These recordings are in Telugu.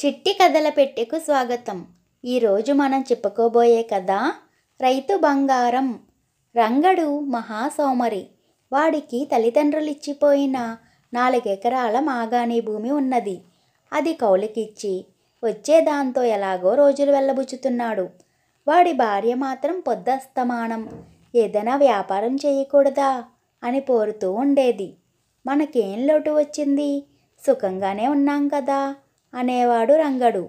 చిట్టి కథల పెట్టెకు స్వాగతం. ఈరోజు మనం చెప్పుకోబోయే కథ రైతు బంగారం. రంగడు మహాసోమరి. వాడికి తల్లిదండ్రులిచ్చిపోయిన 4 ఎకరాల మాగాణి భూమి ఉన్నది. అది కౌలుకిచ్చి వచ్చేదాంతో ఎలాగో రోజులు వెళ్ళబుచ్చుతున్నాడు. వాడి భార్య మాత్రం పొద్దస్తమానం ఏదైనా వ్యాపారం చేయకూడదా అని పోరుతూ ఉండేది. మనకేం లోటు వచ్చింది, సుఖంగానే ఉన్నాం కదా అనేవాడు రంగడు.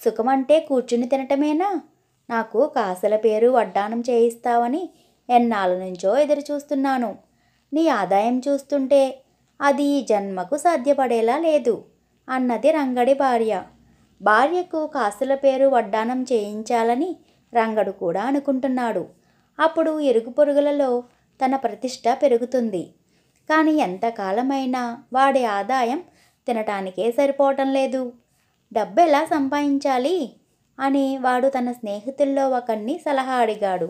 సుఖమంటే కూర్చుని తినటమేనా? నాకు కాసుల పేరు వడ్డానం చేయిస్తావని ఎన్నాళ్ళ నుంచో ఎదురు చూస్తున్నాను. నీ ఆదాయం చూస్తుంటే అది ఈ జన్మకు సాధ్యపడేలా లేదు అన్నది రంగడి భార్య. భార్యకు కాసుల పేరు వడ్డానం చేయించాలని రంగడు కూడా అనుకుంటున్నాడు. అప్పుడు ఇరుగు పొరుగులలో తన ప్రతిష్ట పెరుగుతుంది. కానీ ఎంతకాలమైనా వాడి ఆదాయం తినటానికే సరిపోవటం లేదు. డబ్బు ఎలా సంపాదించాలి అని వాడు తన స్నేహితుల్లో ఒకరిని సలహా అడిగాడు.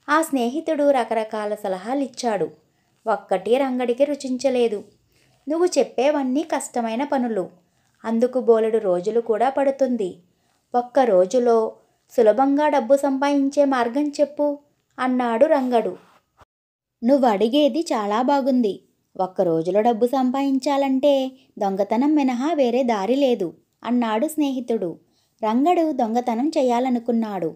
ఆ స్నేహితుడు రకరకాల సలహాలు ఇచ్చాడు. ఒక్కటి రంగడికి రుచించలేదు. నువ్వు చెప్పేవన్నీ కష్టమైన పనులు, అందుకు బోలెడు రోజులు కూడా పడుతుంది. ఒక్క రోజులో సులభంగా డబ్బు సంపాదించే మార్గం చెప్పు అన్నాడు రంగడు. నువ్వు అడిగేది చాలా బాగుంది. ఒక్క రోజులో డబ్బు సంపాదించాలంటే దొంగతనం మినహా వేరే దారి లేదు అన్నాడు స్నేహితుడు. రంగడు దొంగతనం చేయాలనుకున్నాడు.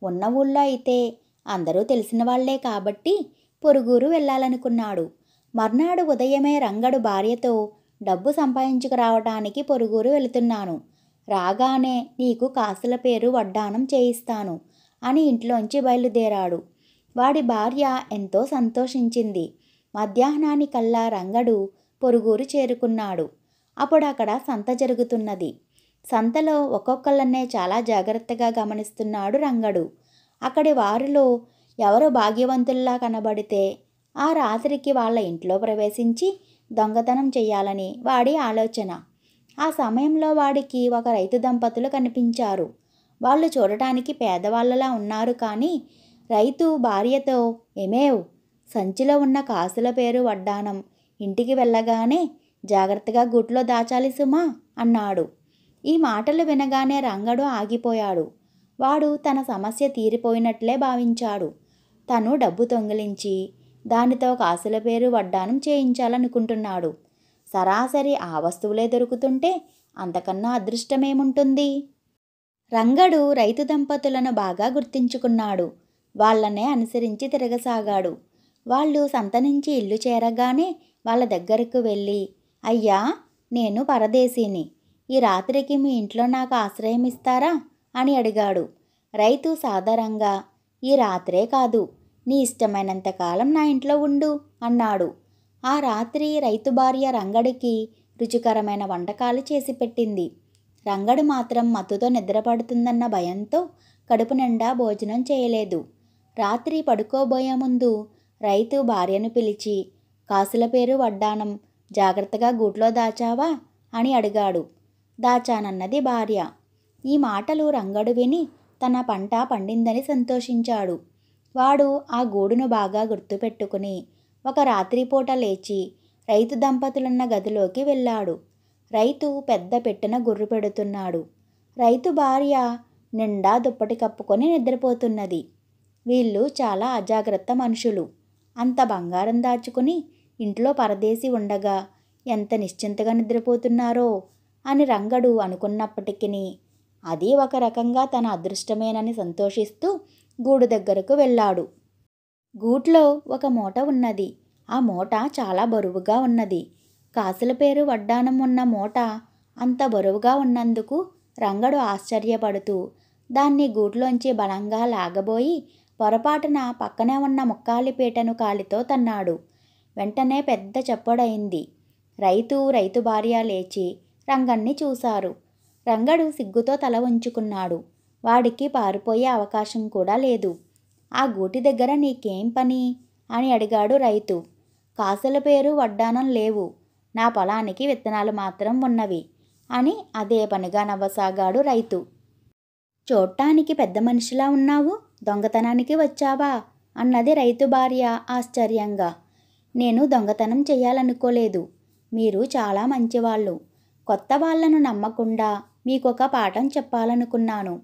ఉన్న ఊళ్ళో అయితే అందరూ తెలిసిన వాళ్లే కాబట్టి పొరుగురు వెళ్ళాలనుకున్నాడు. మర్నాడు ఉదయమే రంగడు భార్యతో డబ్బు సంపాదించుకురావటానికి పొరుగురు వెళుతున్నాను. రాగానే నీకు కాసుల పేరు వడ్డానం చేయిస్తాను అని ఇంట్లోంచి బయలుదేరాడు. వాడి భార్య ఎంతో సంతోషించింది. మధ్యాహ్నానికల్లా రంగడు పొరుగురు చేరుకున్నాడు. అప్పుడు అక్కడ సంత జరుగుతున్నది. సంతలో ఒక్కొక్కళ్ళనే చాలా జాగ్రత్తగా గమనిస్తున్నాడు రంగడు. అక్కడి వారిలో ఎవరో భాగ్యవంతుల్లా కనబడితే ఆ రాత్రికి వాళ్ళ ఇంట్లో ప్రవేశించి దొంగతనం చెయ్యాలని వాడి ఆలోచన. ఆ సమయంలో వాడికి ఒక రైతు దంపతులు కనిపించారు. వాళ్ళు చూడటానికి పేదవాళ్ళలా ఉన్నారు. కానీ రైతు భార్యతో, ఏమేవ్, సంచిలో ఉన్న కాసుల పేరు వడ్డానం ఇంటికి వెళ్ళగానే జాగ్రత్తగా గూట్లో దాచాలి సుమా అన్నాడు. ఈ మాటలు వినగానే రంగడు ఆగిపోయాడు. వాడు తన సమస్య తీరిపోయినట్లే భావించాడు. తను డబ్బు దొంగిలించి దానితో కాసుల పేరు వడ్డానం చేయించాలనుకుంటున్నాడు. సరాసరి ఆ వస్తువులే దొరుకుతుంటే అంతకన్నా అదృష్టమేముంటుంది? రంగడు రైతు దంపతులను బాగా గుర్తించుకున్నాడు. వాళ్ళనే అనుసరించి తిరగసాగాడు. వాళ్ళు సంత నుంచి ఇల్లు చేరగానే వాళ్ళ దగ్గరకు వెళ్ళి, అయ్యా, నేను పరదేశీని. ఈ రాత్రికి మీ ఇంట్లో నాకు ఆశ్రయం ఇస్తారా అని అడిగాడు. రైతు సాదరంగా, ఈ రాత్రే కాదు, నీ ఇష్టమైనంతకాలం నా ఇంట్లో ఉండు అన్నాడు. ఆ రాత్రి రైతు భార్య రంగడికి రుచికరమైన వంటకాలు చేసి పెట్టింది. రంగడు మాత్రం మత్తుతో నిద్రపడుతుందన్న భయంతో కడుపు నిండా భోజనం చేయలేదు. రాత్రి పడుకోబోయే ముందు రైతు భార్యను పిలిచి, కాసుల పేరు వడ్డానం జాగ్రత్తగా గూట్లో దాచావా అని అడిగాడు. దాచానన్నది భార్య. ఈ మాటలు రంగడు విని తన పంట పండిందని సంతోషించాడు. వాడు ఆ గూడును బాగా గుర్తుపెట్టుకుని ఒక రాత్రిపూట లేచి రైతు దంపతులున్న గదిలోకి వెళ్ళాడు. రైతు పెద్ద పెట్టెన గుర్రు పెడుతున్నాడు. రైతు భార్య నిండా దుప్పటి కప్పుకొని నిద్రపోతున్నది. వీళ్ళు చాలా అజాగ్రత్త మనుషులు. అంత బంగారం దాచుకుని ఇంట్లో పరదేశి ఉండగా ఎంత నిశ్చింతగా నిద్రపోతున్నారో అని రంగడు అనుకున్నప్పటికీ అది ఒక రకంగా తన అదృష్టమేనని సంతోషిస్తూ గూడు దగ్గరకు వెళ్ళాడు. గూట్లో ఒక మూట ఉన్నది. ఆ మూట చాలా బరువుగా ఉన్నది. కాసుల పేరు వడ్డానం ఉన్న మూట అంత బరువుగా ఉన్నందుకు రంగడు ఆశ్చర్యపడుతూ దాన్ని గూట్లోంచి బలంగా లాగబోయి పొరపాటున పక్కనే ఉన్న ముక్కాలి పీటను కాలితో తన్నాడు. వెంటనే పెద్ద చప్పుడయింది. రైతు భార్య లేచి రంగణ్ణి చూశారు. రంగడు సిగ్గుతో తల ఉంచుకున్నాడు. వాడికి పారిపోయే అవకాశం కూడా లేదు. ఆ గూటి దగ్గర నీకేం పని అని అడిగాడు రైతు. కాసుల పేరు వడ్డానం లేవు, నా పొలానికి విత్తనాలు మాత్రం ఉన్నవి అని అదే పనిగా నవ్వసాగాడు రైతు. చూడటానికి పెద్ద మనిషిలా ఉన్నావు, దొంగతనానికి వచ్చావా అన్నది రైతు భార్య ఆశ్చర్యంగా. నేను దొంగతనం చేయాలనుకోలేదు. మీరు చాలా మంచివాళ్ళు. కొత్త వాళ్లను నమ్మకుండా మీకొక పాఠం చెప్పాలనుకున్నాను.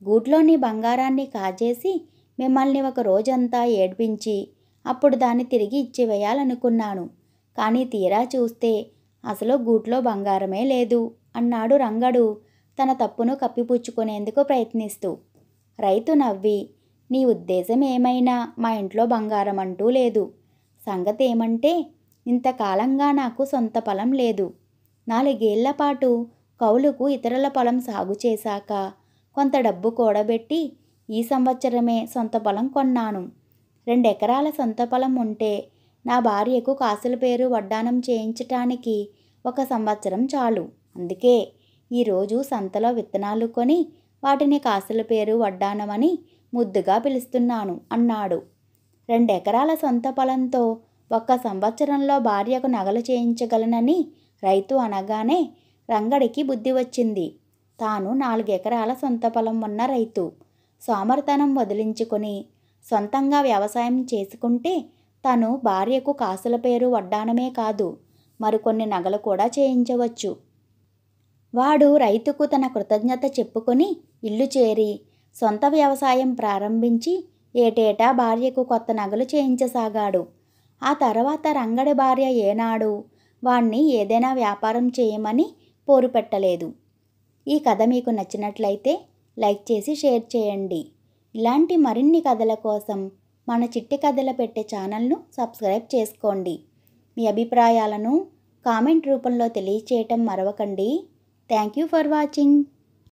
గూట్లోని బంగారాన్ని కాజేసి మిమ్మల్ని ఒక రోజంతా ఏడ్పించి అప్పుడు దాన్ని తిరిగి ఇచ్చివేయాలనుకున్నాను. కానీ తీరా చూస్తే అసలు గూట్లో బంగారమే లేదు అన్నాడు రంగడు తన తప్పును కప్పిపుచ్చుకునేందుకు ప్రయత్నిస్తూ. రైతు నవ్వి, నీ ఉద్దేశం ఏమైనా మా ఇంట్లో బంగారం అంటూ లేదు. సంగతి ఏమంటే ఇంతకాలంగా నాకు సొంత పొలం లేదు. 4 ఏళ్ల పాటు కౌలుకు ఇతరుల పొలం సాగు చేశాక కొంత డబ్బు కూడబెట్టి ఈ సంవత్సరమే సొంత పొలం కొన్నాను. 2 ఎకరాల సొంత పొలం ఉంటే నా భార్యకు కాసుల పేరు వడ్డానం చేయించటానికి 1 సంవత్సరం చాలు. అందుకే ఈరోజు సంతలో విత్తనాలు కొని వాటిని కాసుల పేరు వడ్డానమని ముద్దుగా పిలుస్తున్నాను అన్నాడు. 2 ఎకరాల సొంత పొలంతో 1 సంవత్సరంలో భార్యకు నగలు చేయించగలనని రైతు అనగానే రంగడికి బుద్ధి వచ్చింది. తాను 4 ఎకరాల సొంత పొలం ఉన్న రైతు. సోమరితనం వదిలించుకొని సొంతంగా వ్యవసాయం చేసుకుంటే తను భార్యకు కాసుల పేరు వడ్డానమే కాదు మరికొన్ని నగలు కూడా చేయించవచ్చు. వాడు రైతుకు తన కృతజ్ఞత చెప్పుకొని ఇల్లు చేరి సొంత వ్యవసాయం ప్రారంభించి ఏటేటా భార్యకు కొత్త నగలు చేయించసాగాడు. ఆ తర్వాత రంగడి భార్య ఏనాడు వాణ్ణి ఏదైనా వ్యాపారం చేయమని పోరు పెట్టలేదు. ఈ కథ మీకు నచ్చినట్లయితే లైక్ చేసి షేర్ చేయండి. ఇలాంటి మరిన్ని కథల కోసం మన చిట్టి కథల పెట్టే ఛానల్ను సబ్స్క్రైబ్ చేసుకోండి. మీ అభిప్రాయాలను కామెంట్ రూపంలో తెలియచేయటం మరవకండి. Thank you for watching.